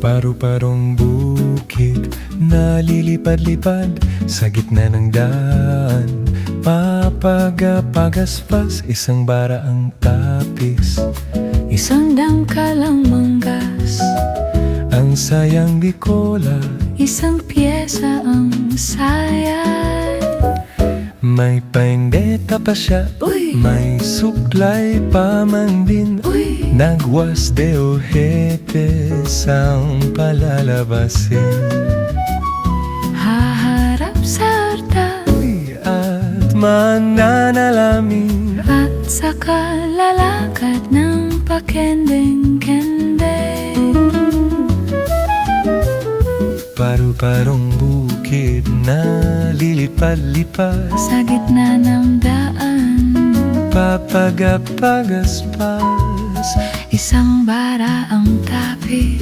Paru-parong bukid na lilipad-lipad sa gitna ng daan. Papagapagaspas, isang bara ang tapis, Isang dangkalang manggas, ang sayang bikola. isang pyesa ang sayan. May paindeta pa siya, Uy! may suklay pa man din. Uy! Nagwas de ojetes ang palalabasin. Haharap sa altar At mananalamin, at saka lalakad ng pakendeng-kendeng. paru-parong bukid na lilipad-lipad, Sa gitna ng daan, papagapagaspas, isang bara ang tapis,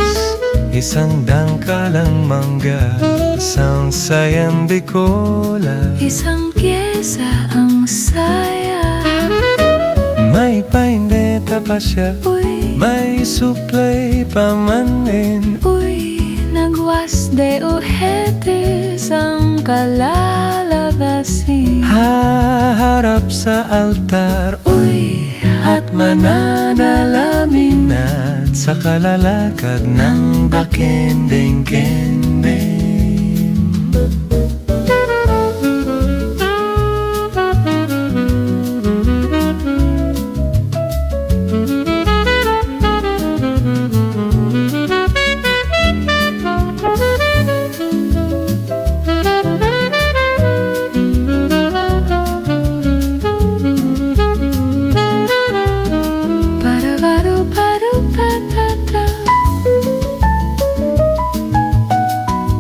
isang dangkalang manggas, ang sayang bikola. isang pyesa ang saya. May paindeta pa siya, Uy! may suklay pa man din. Uy! Nagwas de ojetes ang kalalabasin. Haharap sa altar, Uy! at mananalamin, at sa kalalakad ng bakendeng-kendeng.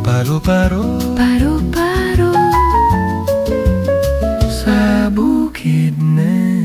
Paru-paro Paru-paro sa bukid na